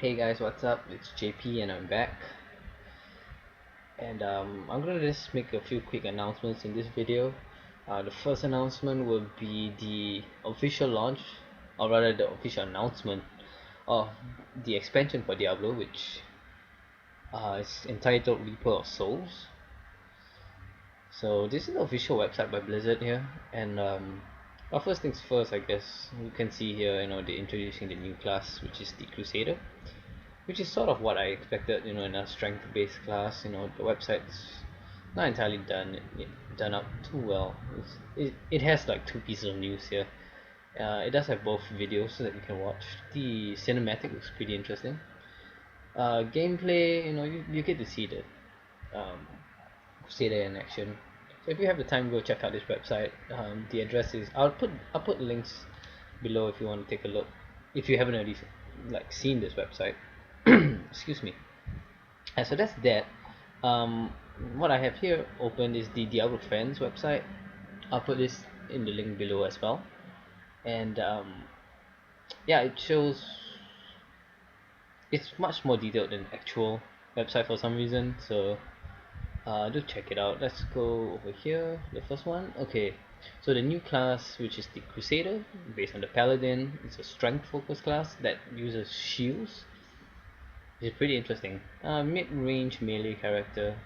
Hey guys, what's up? It's JP and I'm back. And I'm gonna just make a few quick announcements in this video. The first announcement will be the official launch, or rather the official announcement of the expansion for Diablo, which is entitled Reaper of Souls. So this is the official website by Blizzard here, and first things first, I guess you can see here, they're introducing the new class, which is the Crusader, which is sort of what I expected, in a strength-based class. The website's not entirely done up too well. It has like two pieces of news here. It does have both videos so that you can watch. The cinematic looks pretty interesting. Gameplay, you get to see the Crusader in action. So if you have the time, go check out this website. The address is I'll put links below if you want to take a look. If you haven't already seen this website. Excuse me. And so that's that. What I have here open is the Diablo fans website. I'll put this in the link below as well. And yeah, it shows it's much more detailed than actual website for some reason. So do check it out. Let's go over here. The first one. Okay. So the new class, which is the Crusader, based on the Paladin, it's a strength-focused class that uses shields. It's pretty interesting. Mid-range melee character.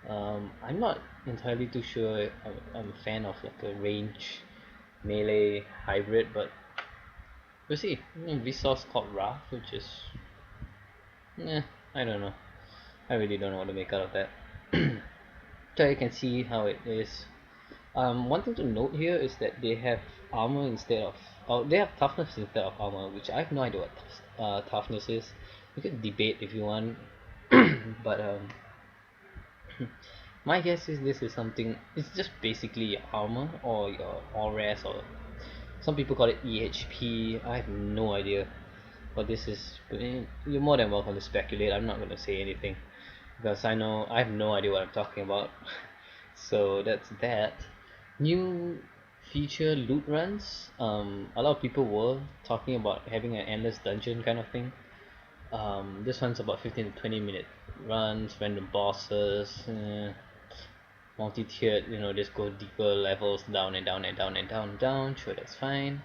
I'm not entirely too sure. I'm a fan of like a range melee hybrid, but we'll see. Vsauce called Wrath, which is, I don't know. I really don't know what to make out of that. So you can see how it is. One thing to note here is that they have armor instead of, they have toughness instead of armor, which I have no idea what toughness is. You could debate if you want, but my guess is this is something. It's just basically your armor or your auras, or some people call it EHP. I have no idea what this is. You're more than welcome to speculate. I'm not going to say anything because I have no idea what I'm talking about. So that's that. New feature loot runs. A lot of people were talking about having an endless dungeon kind of thing. This one's about 15 to 20 minute runs, random bosses, multi-tiered, just go deeper levels, down and down and down and down and down. Sure, that's fine.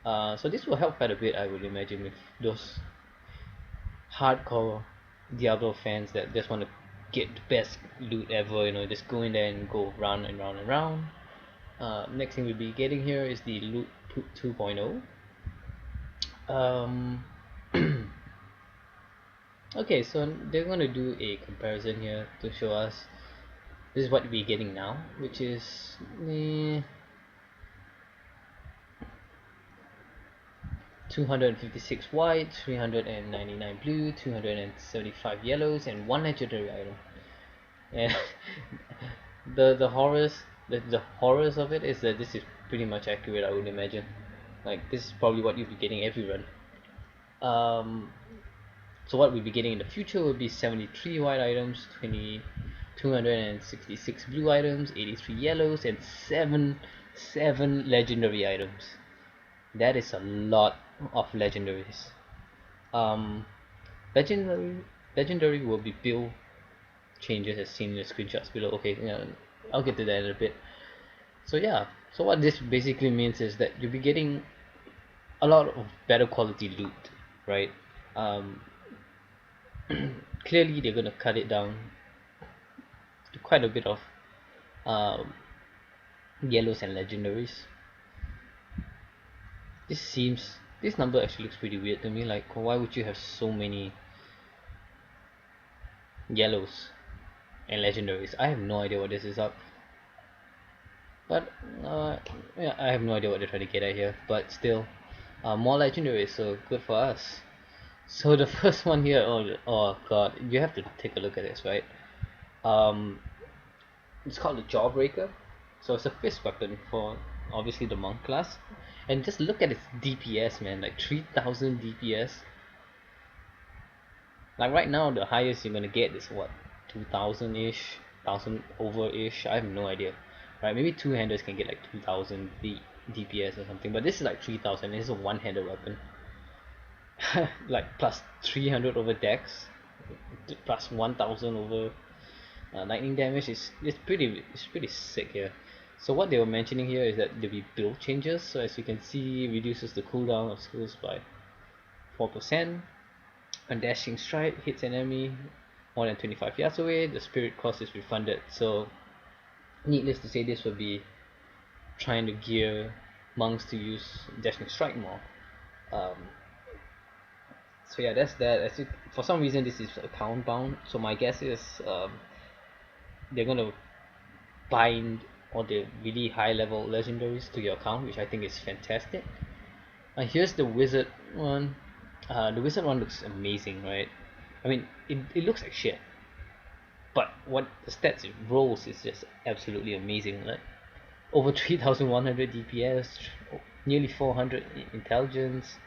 So this will help quite a bit, I would imagine, with those hardcore Diablo fans that just want to get the best loot ever, just go in there and go round and round and round. Next thing we'll be getting here is the loot 2.0. Okay, so they're going to do a comparison here to show us this is what we're getting now, which is 256 white, 399 blue, 275 yellows, and one legendary item. And the horrors of it is that this is pretty much accurate, I would imagine. Like, this is probably what you'll be getting every run. So what we'll be getting in the future will be 73 white items, 266 blue items, 83 yellows, and 7 legendary items. That is a lot of legendaries. Legendary will be build changes as seen in the screenshots below. Okay, yeah, I'll get to that in a bit. So yeah, so what this basically means is that you'll be getting a lot of better quality loot, right? Clearly they're gonna cut it down to quite a bit of yellows and legendaries. This number actually looks pretty weird to me. Like, why would you have so many yellows and legendaries? I have no idea what this is up. But yeah, I have no idea what they're trying to get at here. But still, more legendaries, so good for us. So the first one here, oh god, you have to take a look at this, right? It's called the Jawbreaker. So it's a fist weapon for obviously the monk class. And just look at its DPS, man, like 3000 DPS. Like right now, the highest you're gonna get is what, 2000-ish, 1000 over-ish. I have no idea. Right, maybe two-handers can get like 2000 DPS or something, but this is like 3000. This is a one-handed weapon. like plus 300 over dex, plus 1000 over lightning damage. It's pretty sick here. So what they were mentioning here is that there'll be build changes. So as you can see, reduces the cooldown of skills by 4%. When dashing strike hits an enemy more than 25 yards away, the spirit cost is refunded. So needless to say, this will be trying to gear monks to use dashing strike more. Um, so yeah, that's that. For some reason, this is account bound. So my guess is they're gonna bind all the really high level legendaries to your account, which I think is fantastic. Here's the wizard one. The wizard one looks amazing, right? I mean, it looks like shit, but what the stats it rolls is just absolutely amazing. Like over 3100 DPS, nearly 400 intelligence,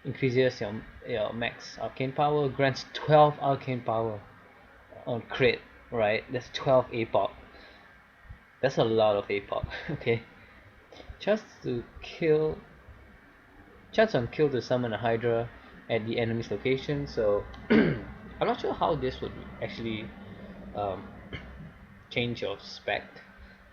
increases your max arcane power, grants 12 arcane power on crit, right? That's 12 APOC. That's a lot of APOC. Okay, chance to kill, chance on kill to summon a Hydra at the enemy's location. So I'm not sure how this would actually um, change your spec.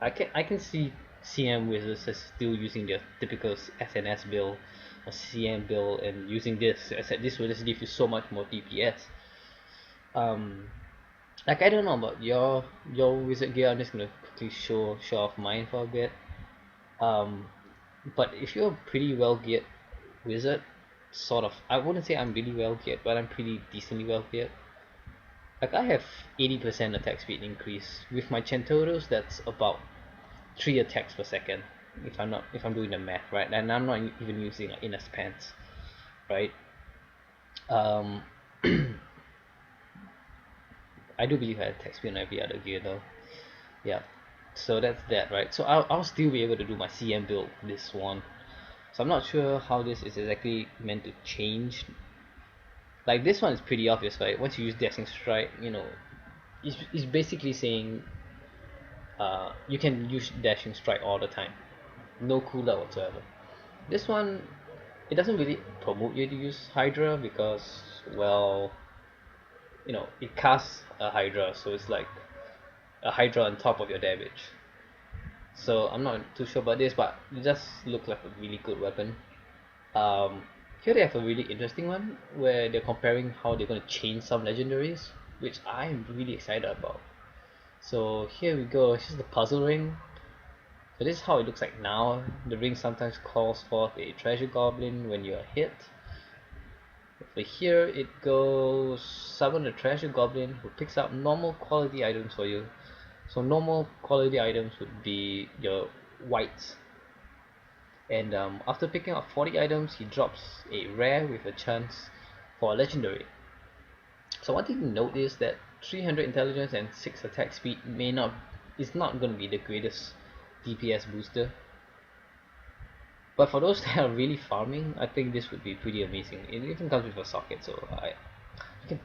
I can see CM wizards as still using their typical SNS build or CM build and using this. I said this will just give you so much more DPS. Um, like I don't know about your wizard gear. I'm just gonna quickly show off mine for a bit. Um, but if you're a pretty well geared wizard, sort of, I wouldn't say I'm really well geared, but I'm pretty decently well geared. Like I have 80% attack speed increase with my Centauros. That's about 3 attacks per second. If I'm doing the math right, and I'm not even using like inner pants, right? Um, I do believe I have attack speed on every other gear though. Yeah, so that's that, right? So I'll still be able to do my CM build this one. So I'm not sure how this is exactly meant to change. Like this one is pretty obvious, right? Once you use dashing strike, it's basically saying you can use dashing strike all the time, no cooldown whatsoever. This one, it doesn't really promote you to use Hydra because, well, it casts a Hydra, so it's like a Hydra on top of your damage. So I'm not too sure about this, but it just looks like a really good weapon. Um, Here they have a really interesting one where they're comparing how they're going to change some legendaries, which I'm really excited about. So here we go. Here's the puzzle ring. So this is how it looks like now. The ring sometimes calls forth a treasure goblin when you are hit. Over here it goes summon a treasure goblin who picks up normal quality items for you. So normal quality items would be your whites. And after picking up 40 items, he drops a rare with a chance for a legendary. So one thing to note is that 300 intelligence and 6 attack speed is not going to be the greatest DPS booster. But for those that are really farming, I think this would be pretty amazing. It even comes with a socket, so can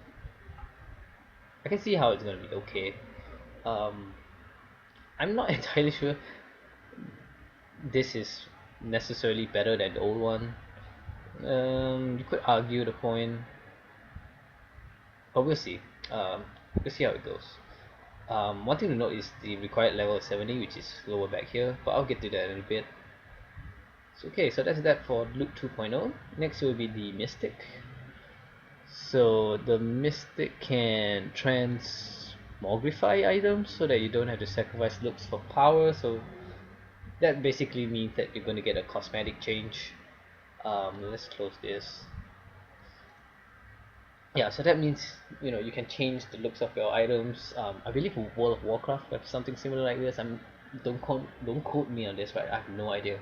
I can see how it's going to be okay. Um, I'm not entirely sure this is necessarily better than the old one. You could argue the point, but we'll see. We'll see how it goes. One thing to note is the required level is 70, which is lower back here, but I'll get to that in a bit. So, okay, so that's that for Loot 2.0. Next will be the Mystic. So the Mystic can transmogrify items so that you don't have to sacrifice looks for power. So that basically means that you're going to get a cosmetic change. Let's close this. Yeah, so that means you can change the looks of your items. I believe World of Warcraft have something similar like this. Don't quote me on this, right? I have no idea.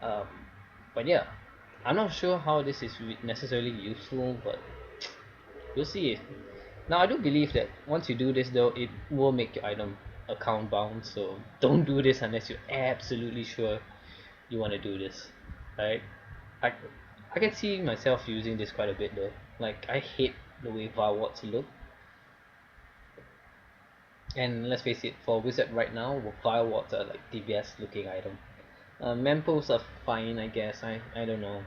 Um, but yeah, I'm not sure how this is necessarily useful, but we'll see. Now I do believe that once you do this though, it will make your item account bound. So don't do this unless you're absolutely sure you want to do this, right? I I can see myself using this quite a bit though. Like I hate the way Varwarts look, and let's face it, for Wizard right now, Varwarts are like the best looking item. Mempos are fine, I guess. I don't know.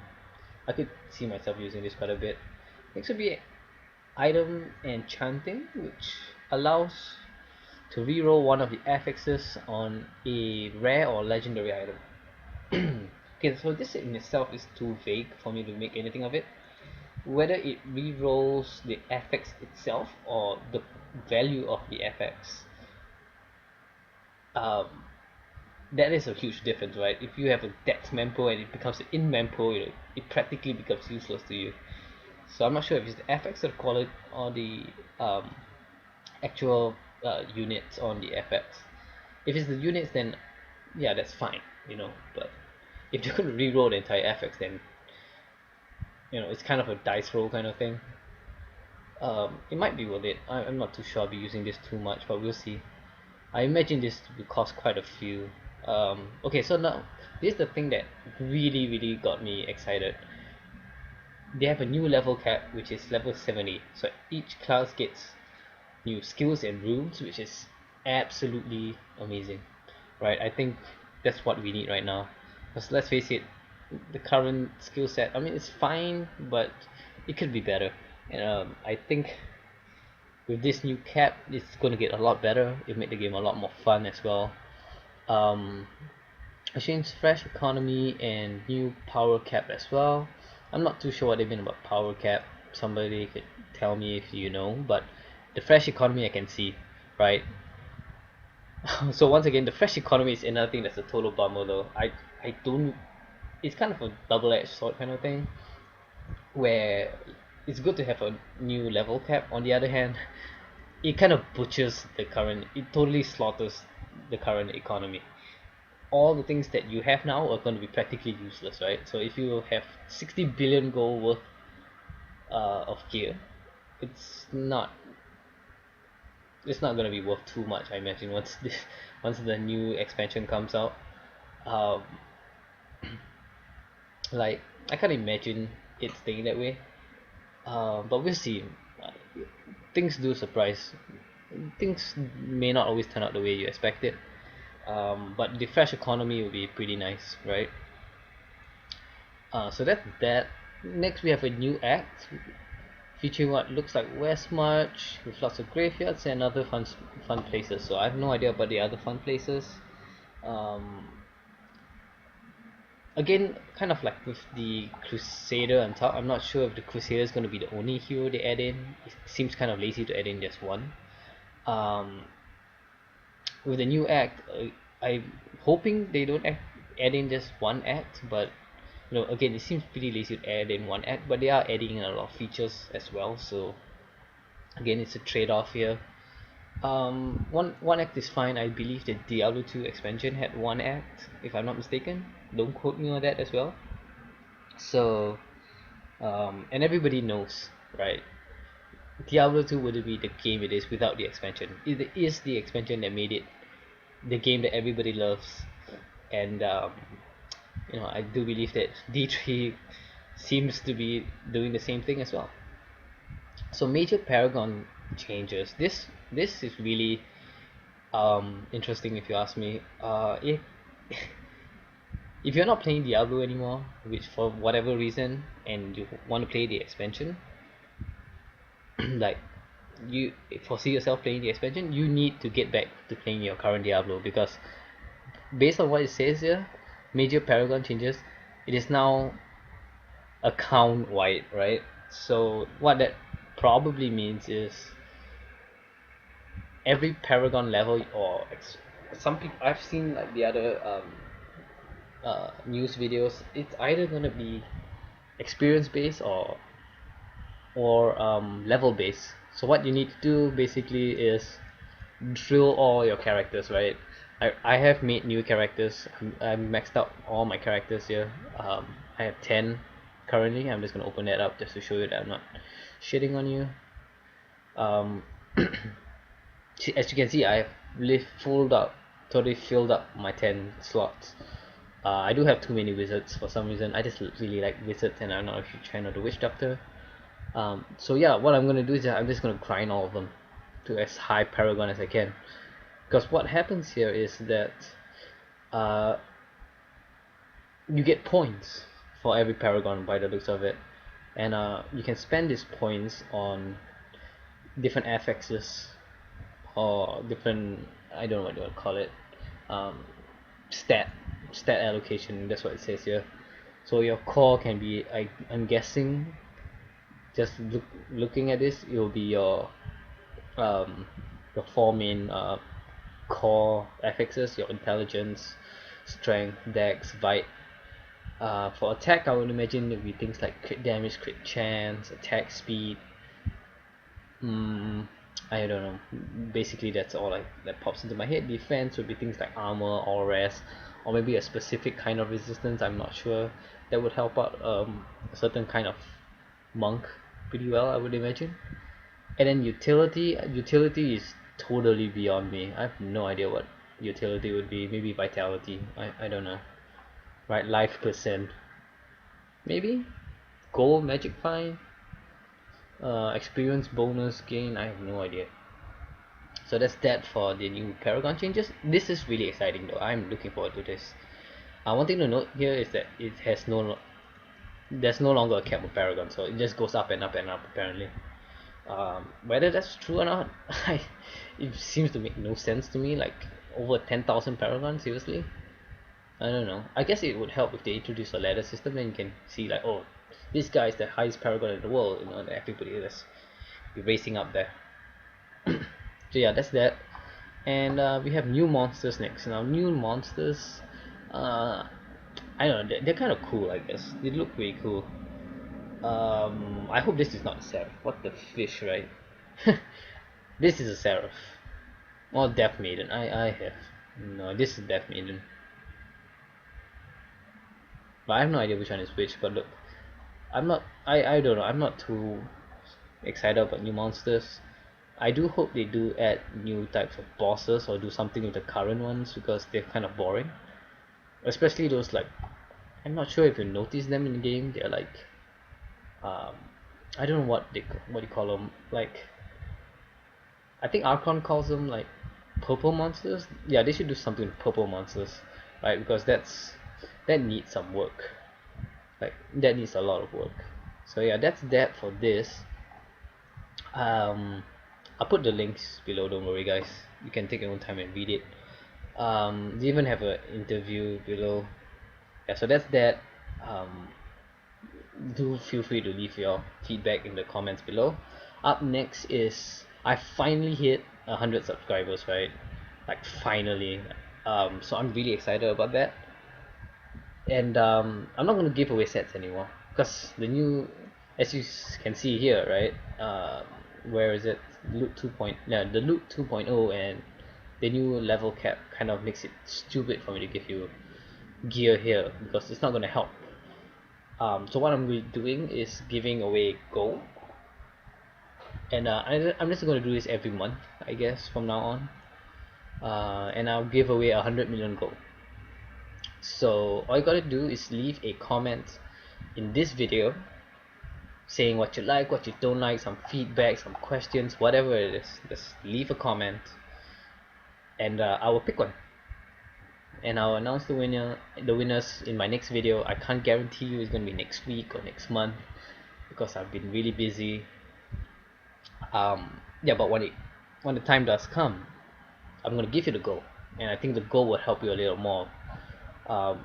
I could see myself using this quite a bit. Next would be item enchanting, which allows to reroll one of the affixes on a rare or legendary item. Okay, so this in itself is too vague for me to make anything of it. Whether it rerolls the affix itself or the value of the affix, um, that is a huge difference, right? If you have a dex mempo and it becomes an in mempo, it practically becomes useless to you. So I'm not sure if it's the FX or quality or the um, actual units on the FX. If it's the units, then yeah, that's fine, But if you're going to reroll the entire FX, then it's kind of a dice roll kind of thing. It might be worth it. I'm not too sure I'll be using this too much, but we'll see. I imagine this will cost quite a few. Okay, so now this is the thing that really got me excited. They have a new level cap, which is level 70. So each class gets new skills and runes, which is absolutely amazing, right? I think that's what we need right now. Because let's face it, the current skill set, I mean, it's fine, but it could be better. And I think with this new cap, it's going to get a lot better. It'll make the game a lot more fun as well. Um, Machine's fresh economy and new power cap as well. I'm not too sure what they mean about power cap. Somebody could tell me if you know, but the fresh economy I can see, right? So once again, the fresh economy is another thing that's a total bummer though. I don't. It's kind of a double-edged sword kind of thing, where it's good to have a new level cap. On the other hand, it kind of butchers the current. It totally slaughters the current economy. All the things that you have now are going to be practically useless, right? So if you have 60 billion gold worth of gear, it's not going to be worth too much, I imagine, once the new expansion comes out. Um, like I can't imagine it staying that way. But we'll see. Uh, Things do surprise. Things may not always turn out the way you expect it. But the fresh economy will be pretty nice, right? So that's that. Next, we have a new act featuring what looks like West March with lots of graveyards and other fun places. So I have no idea about the other fun places. Um, Again, kind of like with the Crusader on top, I'm not sure if the Crusader is going to be the only hero they add in. It seems kind of lazy to add in just one. Um, with the new act, I'm hoping they don't add in just one act, but again, it seems pretty lazy to add in one act, but they are adding in a lot of features as well. So again, it's a trade-off here. One act is fine. I believe the Diablo 2 expansion had one act, if I'm not mistaken. Don't quote me on that as well. So, and everybody knows, right? Diablo 2 wouldn't be the game it is without the expansion. It is the expansion that made it the game that everybody loves, and I do believe that D3 seems to be doing the same thing as well. So major Paragon changes. This is really interesting if you ask me. If you're not playing Diablo anymore, which for whatever reason, and you want to play the expansion, like you foresee yourself playing the expansion, you need to get back to playing your current Diablo, because based on what it says here, major Paragon changes, it is now account wide, right? So what that probably means is every Paragon level, or some people I've seen like the other news videos, it's either gonna be experience based or level based. So what you need to do basically is drill all your characters, right? I have made new characters. I'm maxed out all my characters here. I have 10 currently. I'm just gonna open that up just to show you that I'm not shitting on you. um, as you can see, I have totally filled up my 10 slots. I do have too many wizards for some reason. I just really like wizards, and I'm not a huge fan of the witch doctor. So yeah, what I'm gonna do is I'm just gonna grind all of them to as high Paragon as I can, because what happens here is that you get points for every paragon by the looks of it. And you can spend these points on different affixes or different, I don't know what you want to call it, um, stat stat allocation. That's what it says here. So your core can be, I'm guessing, just looking at this, it will be um, your four main core affixes: your intelligence, strength, dex, vite. For attack, I would imagine it would be things like crit damage, crit chance, attack speed. Mm, I don't know. Basically, that's all that pops into my head. Defense would be things like armor or rest, or maybe a specific kind of resistance. I'm not sure. That would help out a certain kind of monk pretty well, I would imagine. And then utility is totally beyond me. I have no idea what utility would be. Maybe vitality. I don't know. Right, life percent. Maybe gold, magic fine, experience bonus gain. I have no idea. So that's that for the new Paragon changes. This is really exciting though. I'm looking forward to this. One thing to note here is that it has there's no longer a cap of Paragon, so it just goes up and up and up apparently. Whether that's true or not, it seems to make no sense to me. Like over 10,000 Paragon, seriously? I don't know. I guess it would help if they introduce a ladder system, then you can see like, oh, this guy is the highest Paragon in the world, you know, and everybody is racing up there. So yeah, that's that. And we have new monsters next. Now new monsters, I don't know, they're kind of cool, I guess. They look pretty cool. I hope this is not a seraph. What the fish, right? This is a seraph. Or Death Maiden. I have. No, this is Death Maiden. But I have no idea which one is which. But look, I don't know. I'm not too excited about new monsters. I do hope they do add new types of bosses or do something with the current ones because they're kind of boring. Especially those like, I'm not sure if you notice them in the game. They're like, I don't know what you call them. Like, I think Archon calls them like purple monsters. Yeah, they should do something with purple monsters, right? Because that needs some work. Like that needs a lot of work. So yeah, that's that for this. I'll put the links below. Don't worry, guys. You can take your own time and read it. They even have an interview below. Yeah, so that's that. Do feel free to leave your feedback in the comments below. Up next is I finally hit 100 subscribers, right? Like finally. So I'm really excited about that. And I'm not gonna give away sets anymore because the new, as you can see here, right? Where is it? Loot 2. Yeah, the Loot 2.0 and the new level cap kind of makes it stupid for me to give you gear here because it's not gonna help. So what I'm doing is giving away gold, and I'm just gonna do this every month, I guess, from now on. And I'll give away 100 million gold. So all you gotta do is leave a comment in this video saying what you like, what you don't like, some feedback, some questions, whatever it is. Just leave a comment, and I will pick one, and I'll announce the winners in my next video. I can't guarantee you it's gonna be next week or next month because I've been really busy. Yeah, but when the time does come, I'm gonna give you the goal, and I think the goal will help you a little more. Of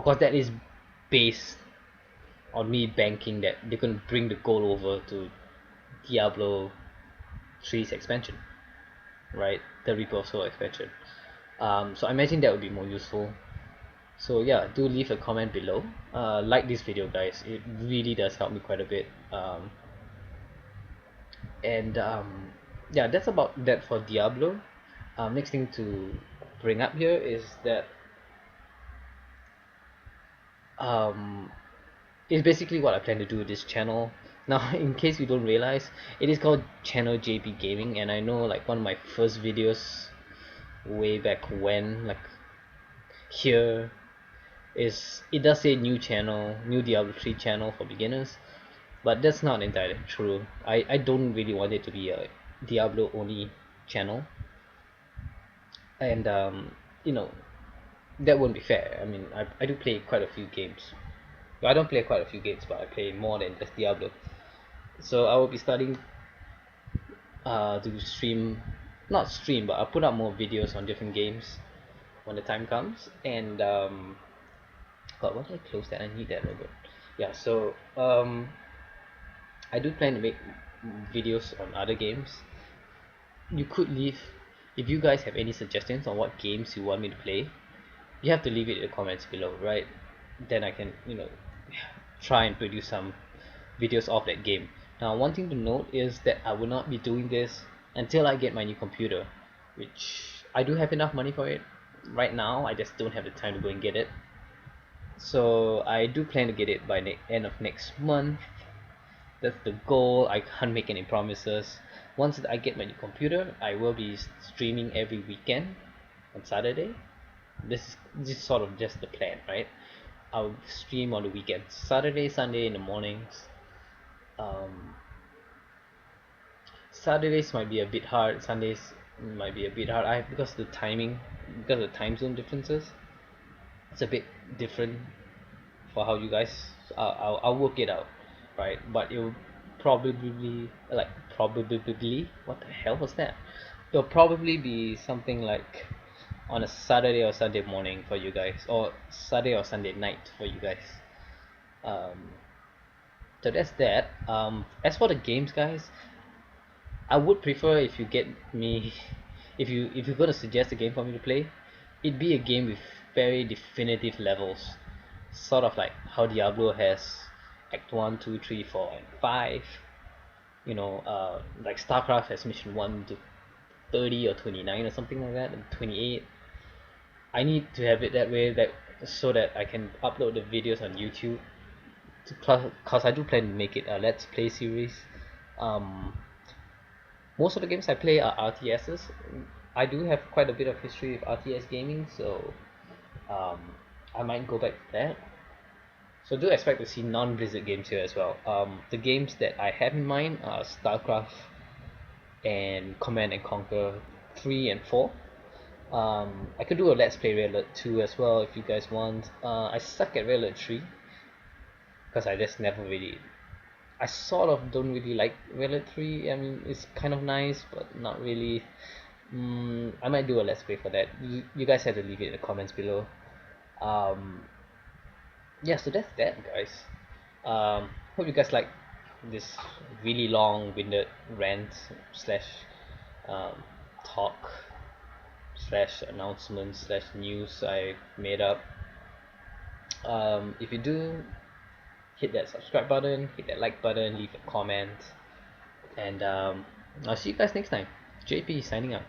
course, that is based on me banking that they're gonna bring the goal over to Diablo 3's expansion, right? The Reaper of Soul expansion. So I imagine that would be more useful. So yeah, do leave a comment below. Like this video, guys. It really does help me quite a bit. And yeah, that's about that for Diablo. Next thing to bring up here is that it's basically what I plan to do with this channel. Now, in case you don't realize, it is called Channel JP Gaming, and I know like one of my first videos way back when, like here, it does say new channel, new Diablo 3 channel for beginners, but that's not entirely true. I don't really want it to be a Diablo only channel, and you know, that wouldn't be fair. I mean, I do play quite a few games, Well, I don't play quite a few games, but I play more than just Diablo. So I will be starting to stream, not stream, but I'll put up more videos on different games when the time comes. And God, why did I close that? I need that logo. Yeah, so I do plan to make videos on other games. You could leave, if you guys have any suggestions on what games you want me to play, you have to leave it in the comments below, right? Then I can, try and produce some videos of that game. Now, one thing to note is that I will not be doing this until I get my new computer, which I do have enough money for it. Right now, I just don't have the time to go and get it. So I do plan to get it by the end of next month. That's the goal. I can't make any promises. Once I get my new computer, I will be streaming every weekend on Saturday. This is sort of just the plan, right? I'll stream on the weekends, Saturday, Sunday in the mornings. Um, Saturdays might be a bit hard. Sundays might be a bit hard. Because the timing, because of the time zone differences, it's a bit different for how you guys. I'll work it out, right? But it'll probably what the hell was that? It'll probably be something like on a Saturday or Sunday morning for you guys, or Saturday or Sunday night for you guys. Um, so that's that. As for the games, guys, I would prefer if you get me, if you're gonna suggest a game for me to play, it'd be a game with very definitive levels, sort of like how Diablo has Act 1, 2, 3, 4, and 5. Like StarCraft has mission 1 to 30 or 29 or something like that, and 28. I need to have it that way, that so that I can upload the videos on YouTube. Cause I do plan to make it a Let's Play series. Um, Most of the games I play are RTSs. I do have quite a bit of history with RTS gaming, so um, I might go back to that. So do expect to see non-Blizzard games here as well. The games that I have in mind are StarCraft and Command and Conquer 3 and 4. I could do a Let's Play Red Alert 2 as well if you guys want. I suck at Red Alert 3 because I just never really. I sort of don't really like Red Alert 3. I mean, it's kind of nice, but not really. I might do a Let's Play for that. You guys have to leave it in the comments below. Yeah, so that's that, guys. Hope you guys like this really long-winded rant slash talk slash announcement slash news I made up. If you do, hit that subscribe button, hit that like button, leave a comment, and I'll see you guys next time. JP signing out.